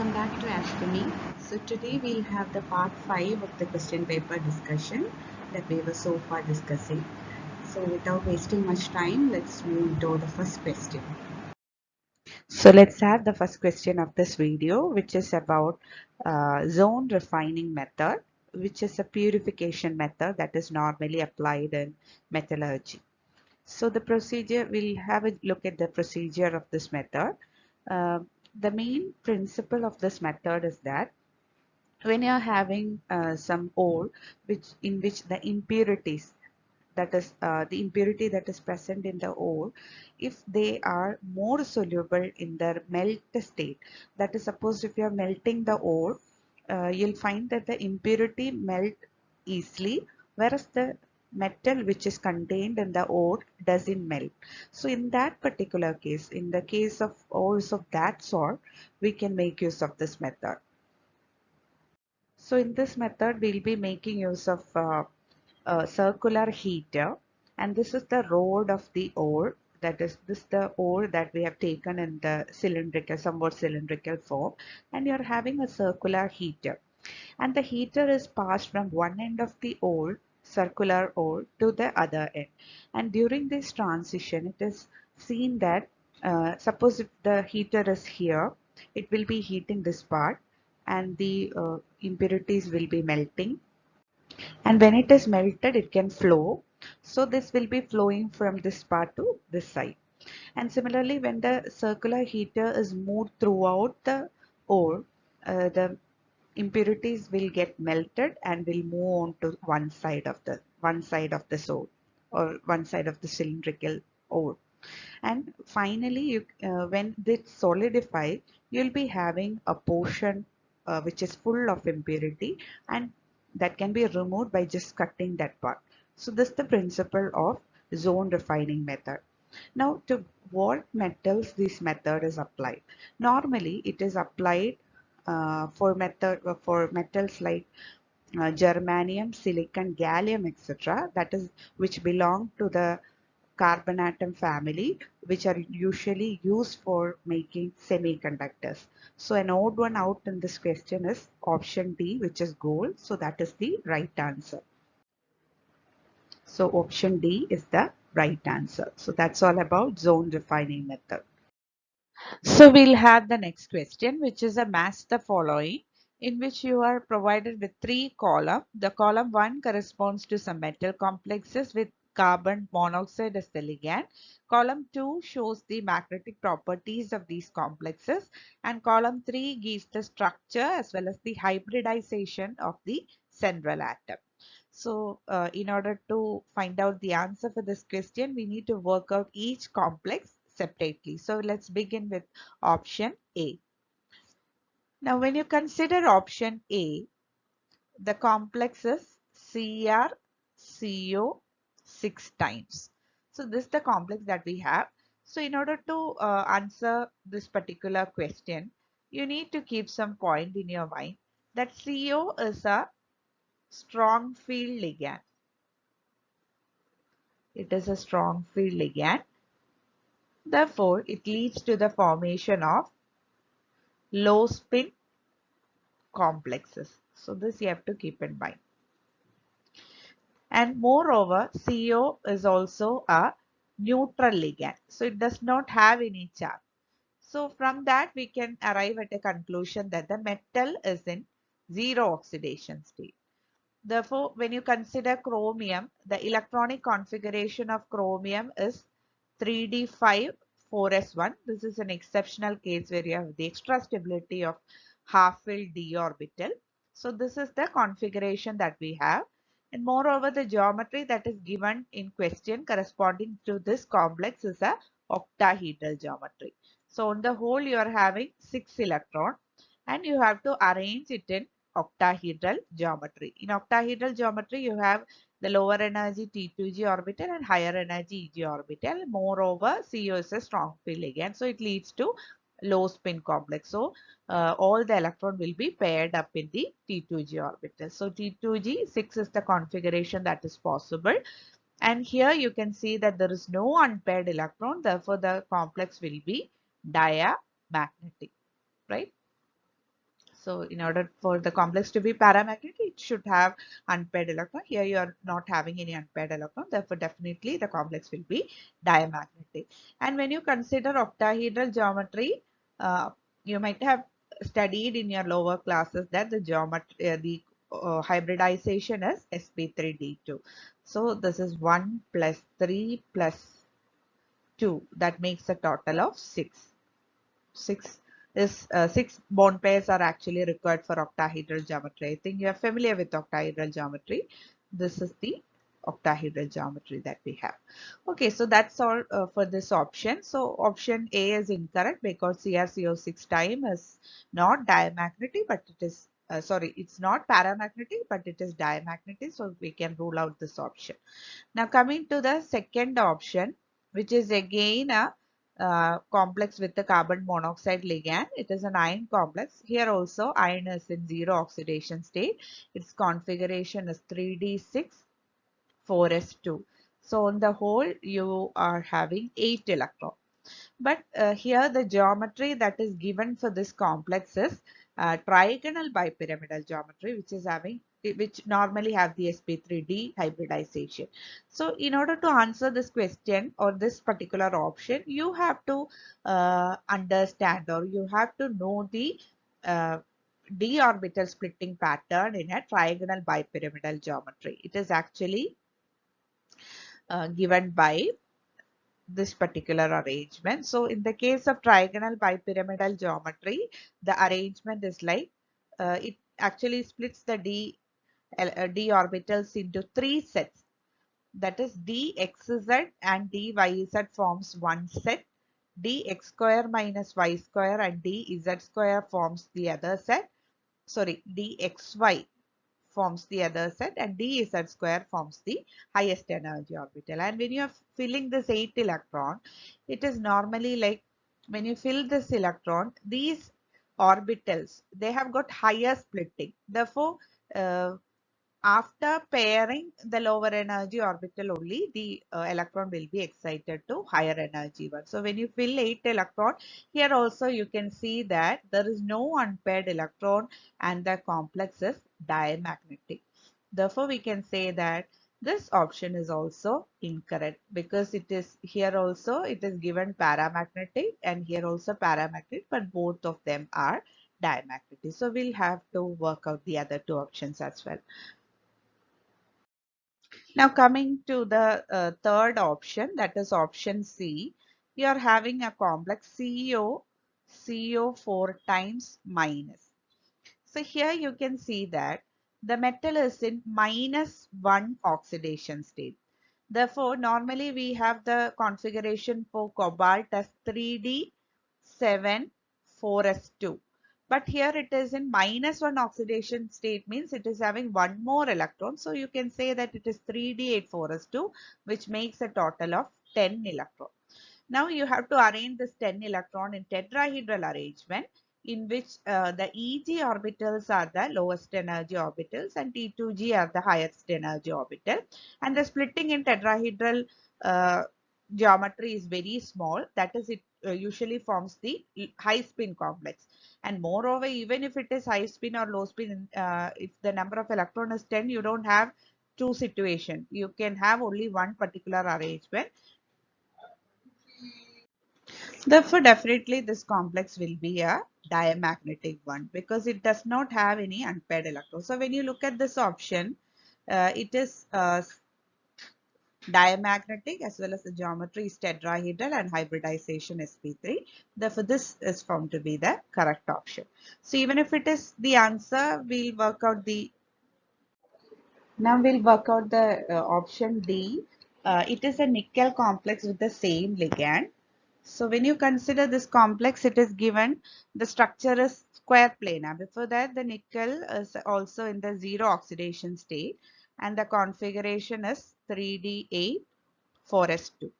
welcome back to Astronomy. So today we'll have the part 5 of the question paper discussion that we were so far discussing. So without wasting much time, let's move to the first question. So let's have the first question of this video, which is about zone refining method, which is a purification method that is normally applied in metallurgy. So the procedure, we'll have a look at the procedure of this method. The main principle of this method is that when you're having some ore in which the impurities, that is the impurity that is present in the ore, if they are more soluble in their melt state, that is, suppose if you are melting the ore, you'll find that the impurity melt easily, whereas the metal which is contained in the ore doesn't melt. So in that particular case, in the case of ores of that sort, we can make use of this method. So in this method, we'll be making use of a circular heater, and this is the rod of the ore. That is, this the ore that we have taken in the cylindrical, somewhat cylindrical form, and you're having a circular heater. And the heater is passed from one end of the ore, circular ore, to the other end. And during this transition, it is seen that suppose if the heater is here, it will be heating this part, and the impurities will be melting, and when it is melted it can flow. So this will be flowing from this part to this side. And similarly, when the circular heater is moved throughout the ore, the impurities will get melted and will move on to one side of the ore, or one side of the cylindrical ore. And finally, when this solidify, you'll be having a portion which is full of impurity, and that can be removed by just cutting that part. So this is the principle of zone refining method. Now, to what metals this method is applied? Normally, it is applied for metals like germanium, silicon, gallium, etc. That is, which belong to the carbon atom family, which are usually used for making semiconductors. So an odd one out in this question is option D, which is gold. So that is the right answer. So option D is the right answer. So that's all about zone refining method. So we'll have the next question, which is a match the following, in which you are provided with three columns. The column 1 corresponds to some metal complexes with carbon monoxide as the ligand. Column 2 shows the magnetic properties of these complexes, and column 3 gives the structure as well as the hybridization of the central atom. So in order to find out the answer for this question, we need to work out each complex separately. So let's begin with option A. Now, when you consider option A, the complex is CrCO 6 times. So this is the complex that we have. So in order to answer this particular question, you need to keep some point in your mind that CO is a strong field ligand. It is a strong field ligand. Therefore, it leads to the formation of low spin complexes. So this you have to keep in mind. And moreover, CO is also a neutral ligand. So it does not have any charge. So from that we can arrive at a conclusion that the metal is in zero oxidation state. Therefore, when you consider chromium, the electronic configuration of chromium is 3d5 4s1. This is an exceptional case where you have the extra stability of half-filled d orbital. So this is the configuration that we have. And moreover, the geometry that is given in question corresponding to this complex is a octahedral geometry. So on the whole, you are having 6 electrons, and you have to arrange it in octahedral geometry. In octahedral geometry, you have the lower energy T2g orbital and higher energy Eg orbital. Moreover, CO is a strong field ligand, so it leads to low spin complex. So all the electron will be paired up in the T2g orbital. So T2g 6 is the configuration that is possible. And here you can see that there is no unpaired electron. Therefore, the complex will be diamagnetic, right? So in order for the complex to be paramagnetic, it should have unpaired electron. Here you are not having any unpaired electron. Therefore, definitely the complex will be diamagnetic. And when you consider octahedral geometry, you might have studied in your lower classes that the geometry, hybridization is sp3d2. So this is 1 plus 3 plus 2. That makes a total of 6. 6 bond pairs are actually required for octahedral geometry. I think you are familiar with octahedral geometry. This is the octahedral geometry that we have. Okay, so that's all for this option. So option A is incorrect because CrCO6 time is not diamagnetic, but it is sorry, it's not paramagnetic, but it is diamagnetic. So we can rule out this option. Now coming to the second option, which is again a complex with the carbon monoxide ligand. It is an iron complex. Here also iron is in zero oxidation state. Its configuration is 3d6 4s2. So on the whole, you are having 8 electrons. But here the geometry that is given for this complex is trigonal bipyramidal geometry, which normally have the sp3d hybridization. So in order to answer this question or this particular option, you have to understand or you have to know the uh, d orbital splitting pattern in a trigonal bipyramidal geometry. It is actually given by this particular arrangement. So in the case of trigonal bipyramidal geometry, the arrangement is like it actually splits the d orbitals into 3 sets. That is dxz and dyz forms one set. Dx square minus y square and dz square forms the other set. Sorry, dxy forms the other set and dz square forms the highest energy orbital. And when you are filling this 8 electron, it is normally like when you fill this electron, these orbitals, they have got higher splitting. Therefore, uh, after pairing the lower energy orbital only, the electron will be excited to higher energy one. So when you fill 8 electron, here also you can see that there is no unpaired electron and the complex is diamagnetic. Therefore, we can say that this option is also incorrect because it is here also it is given paramagnetic and here also paramagnetic, but both of them are diamagnetic. So we'll have to work out the other two options as well. Now coming to the third option, that is option C, you are having a complex CO 4 times minus. So here you can see that the metal is in -1 oxidation state. Therefore, normally we have the configuration for cobalt as 3d7 4s2. But here it is in -1 oxidation state, means it is having one more electron. So you can say that it is 3d8 4s2, which makes a total of 10 electrons. Now you have to arrange this 10 electron in tetrahedral arrangement in which the Eg orbitals are the lowest energy orbitals and T2G are the highest energy orbital. And the splitting in tetrahedral uh, geometry is very small. That is, it usually forms the high spin complex. And moreover, even if it is high spin or low spin, if the number of electron is 10, you don't have two situations. You can have only one particular arrangement. Therefore, definitely this complex will be a diamagnetic one because it does not have any unpaired electrons. So when you look at this option, it is diamagnetic as well as the geometry is tetrahedral and hybridization sp3. Therefore, this is found to be the correct option. So even if it is the answer, we'll work out the option D. It is a nickel complex with the same ligand. So when you consider this complex, it is given the structure is square planar. Before that, the nickel is also in the zero oxidation state and the configuration is 3d8 4s2.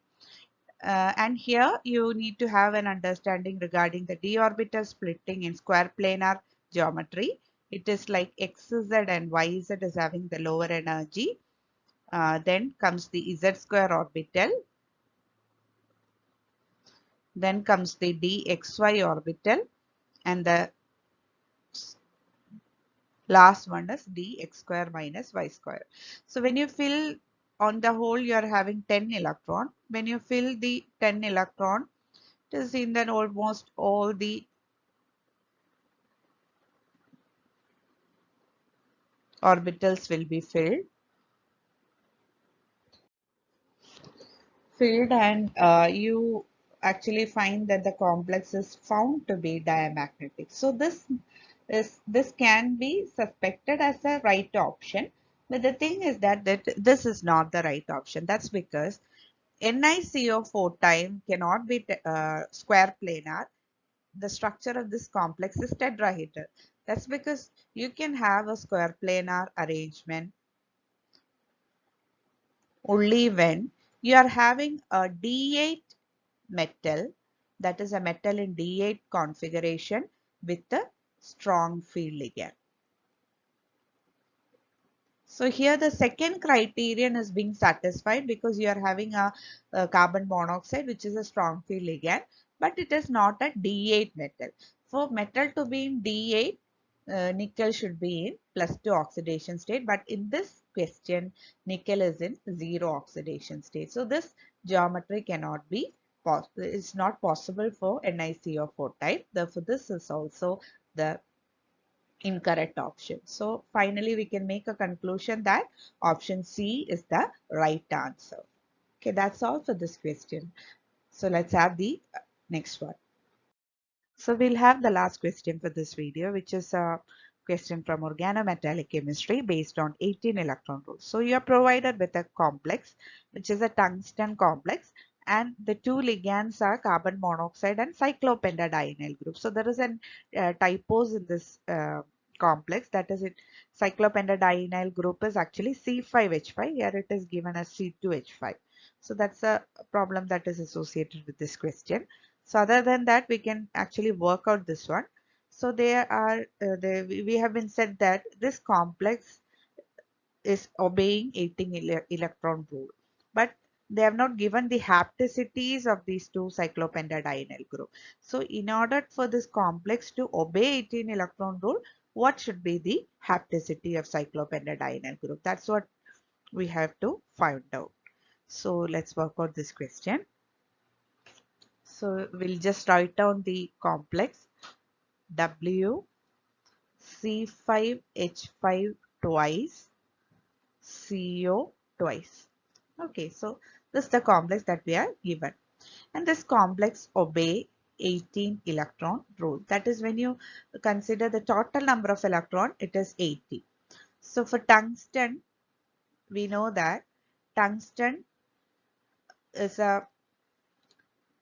And here you need to have an understanding regarding the d orbital splitting in square planar geometry. It is like xz and yz is having the lower energy. Then comes the z square orbital. Then comes the dxy orbital and the Last one is dx square minus y square. So when you fill on the whole, you are having 10 electron. When you fill the 10 electron, it is in then almost all the orbitals will be filled, and you actually find that the complex is found to be diamagnetic. So this can be suspected as a right option, but the thing is that this is not the right option. That's because NiCO4 time cannot be square planar. The structure of this complex is tetrahedral. That's because you can have a square planar arrangement only when you are having a D8 metal, that is a metal in D8 configuration with a strong field ligand. So here the second criterion is being satisfied because you are having a carbon monoxide which is a strong field ligand, but it is not a D8 metal. For metal to be in D8, nickel should be in +2 oxidation state, but in this question nickel is in 0 oxidation state. So this geometry cannot be possible. It's not possible for NiCO4 type. Therefore this is also the incorrect option. So finally we can make a conclusion that option C is the right answer. Okay, that's all for this question. So let's have the next one. So we'll have the last question for this video, which is a question from organometallic chemistry based on 18 electron rules. So you are provided with a complex, which is a tungsten complex, and the two ligands are carbon monoxide and cyclopentadienyl group. So there is an typos in this complex, that is it. Cyclopentadienyl group is actually C5H5. Here it is given as C2H5. So that's a problem that is associated with this question. So other than that, we can actually work out this one. So we have been said that this complex is obeying 18 electron rule, but they have not given the hapticities of these two cyclopentadienyl group. So in order for this complex to obey 18 electron rule, what should be the hapticity of cyclopentadienyl group? That's what we have to find out. So let's work out this question. So we'll just write down the complex W C5H5 twice CO twice. Okay, so this is the complex that we are given. And this complex obey 18 electron rule. That is when you consider the total number of electron, it is 80. So for tungsten, we know that tungsten is a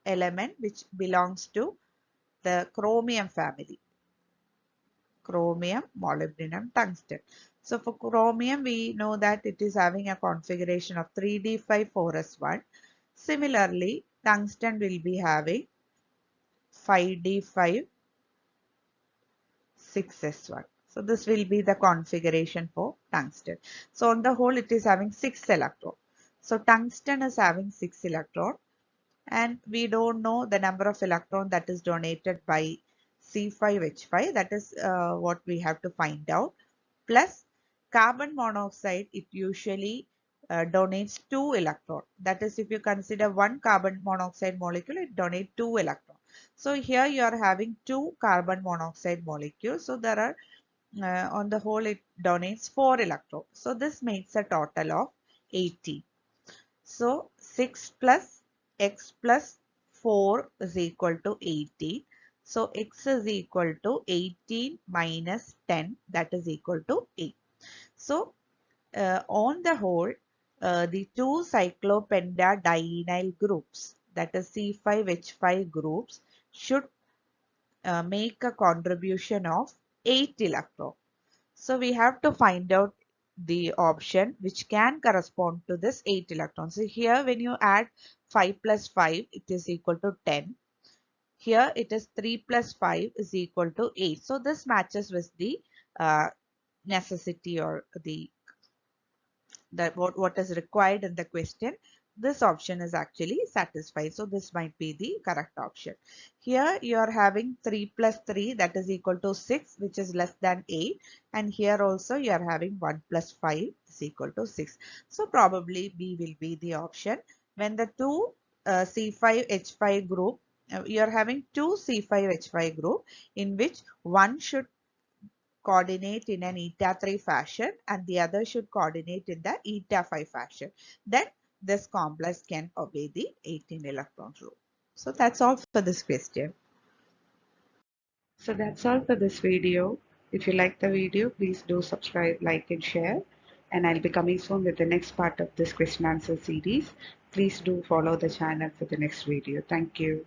element which belongs to the chromium family. Chromium, molybdenum, tungsten. So for chromium, we know that it is having a configuration of 3d5 4s1. Similarly, tungsten will be having 5d5 6s1. So this will be the configuration for tungsten. So on the whole, it is having 6 electrons. So tungsten is having 6 electrons, and we don't know the number of electrons that is donated by C5H5. That is what we have to find out. Plus carbon monoxide, it usually donates 2 electrons. That is, if you consider one carbon monoxide molecule, it donates 2 electrons. So here you are having 2 carbon monoxide molecules. So there are on the whole it donates 4 electrons. So this makes a total of 80. So 6 plus x plus 4 is equal to 18. So x is equal to 18 minus 10, that is equal to 8. So on the whole, the two cyclopentadienyl groups, that is C5H5 groups, should make a contribution of 8 electrons. So we have to find out the option which can correspond to this 8 electrons. So here when you add 5 plus 5, it is equal to 10. Here it is 3 plus 5 is equal to 8. So this matches with the necessity or the what is required in the question. this option is actually satisfied. So this might be the correct option. Here you are having 3 plus 3, that is equal to 6, which is less than 8. And here also you are having 1 plus 5 is equal to 6. So probably B will be the option. When the two C5H5 group, you are having two C5H5 group in which one should coordinate in an eta 3 fashion and the other should coordinate in the eta 5 fashion. Then this complex can obey the 18 electron rule. So that's all for this question. So that's all for this video. If you like the video, please do subscribe, like and share. And I'll be coming soon with the next part of this question answer series. Please do follow the channel for the next video. Thank you.